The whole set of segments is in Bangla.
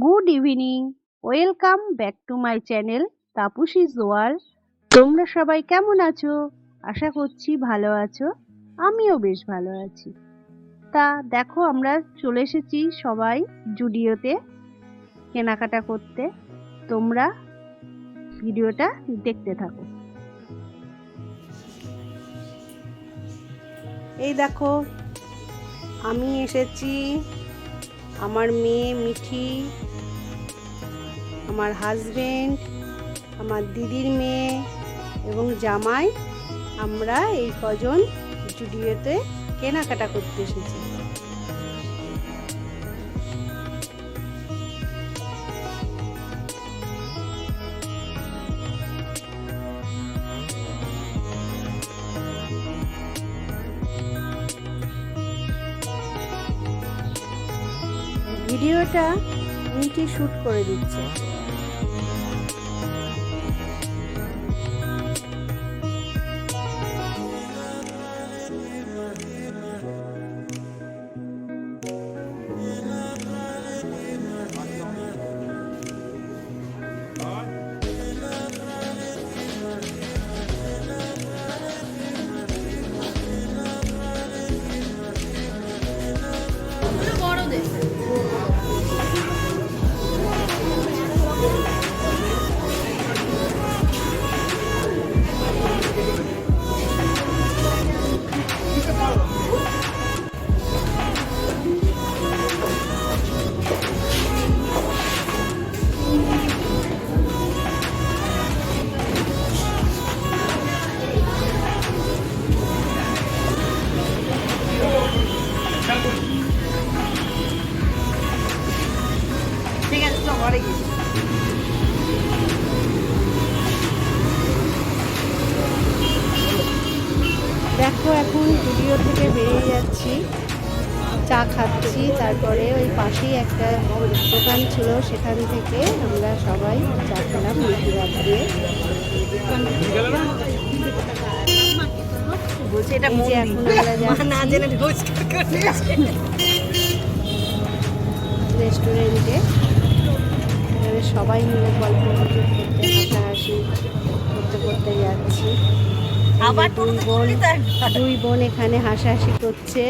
Good evening, welcome back to my channel Tapasi's world. তোমরা সবাই কেমন আছো? আশা করছি ভালো আছো। আমিও বেশ ভালো আছি। তা দেখো, আমরা চলে এসেছি সবাই জুডিওতে কেনাকাটা করতে। তোমরা ভিডিওটা দেখতে থাকো। এই দেখো, আমি এসেছি, আমার মেয়ে মিঠি, আমার হাজবেন্ড, আমার দিদির মেয়ে এবং জামাই, আমরা এই কজন জুডিওতে কেনাকাটা করতে এসেছি। ভিডিওটা মিঠি শুট করে দিচ্ছে। দেখো, এখন ভিডিও থেকে বেরিয়ে যাচ্ছি, চা খাচ্ছি, তারপরে ওই পাশেই একটা দোকান ছিল, সেখান থেকে আমরা সবাই চা খেলাম মিষ্টিভাত দিয়ে। রেস্টুরেন্টে সবাই মিলে গল্প করতে হাসাহাসি করতে করতে যাচ্ছি। আবার দুই বোন এখানে হাসাহাসি করছে।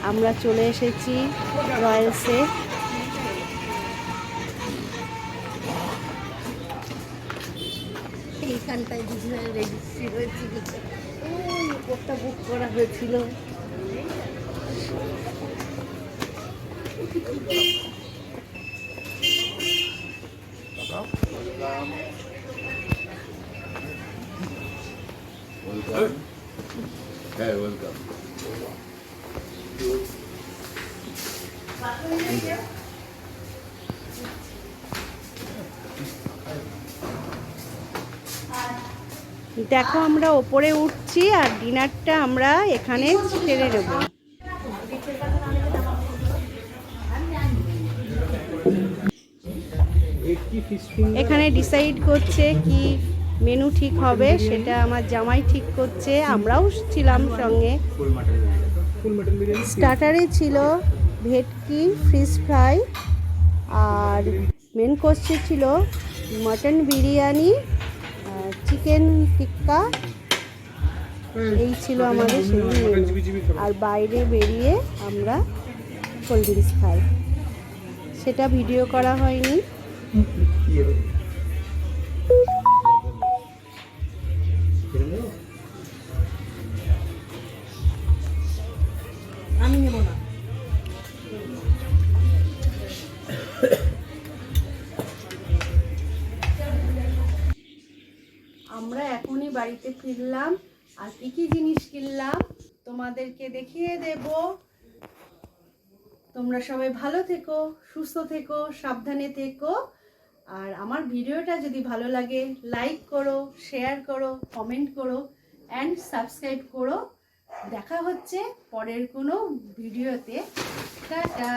আমরা চলে এসেছি রয়্যালসে। এইখানটায় রেজিস্ট্রি হয়েছিল, উপরটা বুক করা হয়েছিল। Welcome. Hey, welcome. দেখো, আমরা ওপরে উঠছি আর ডিনারটা আমরা এখানে সেরে নেব। এখানে ডিসাইড করছে কি মেনু ঠিক হবে, সেটা আমার জামাই ঠিক করছে, আমরাও ছিলাম সঙ্গে। স্টার্টারে ছিল ভেটকি ফিশ ফ্রাই, আর মেন কোর্সে ছিল মটন বিরিয়ানি, চিকেন টিক্কা। এই ছিল আমাদের সেই মেনু। আর বাইরে বেরিয়ে আমরা কোল্ড ড্রিঙ্কস খাই, সেটা ভিডিও করা হয়নি। আমি নেব না। আমরা এখনই বাড়িতে ফিরলাম, আর কি কি জিনিস কিনলাম তোমাদেরকে দেখিয়ে দেব। তোমরা সবাই ভালো থেকো, সুস্থ থেকো, সাবধানে থেকো। আর আমার ভিডিওটা যদি ভালো লাগে লাইক করো, শেয়ার করো, কমেন্ট করো অ্যান্ড সাবস্ক্রাইব করো। দেখা হচ্ছে পরের কোনো ভিডিওতে। টাটা।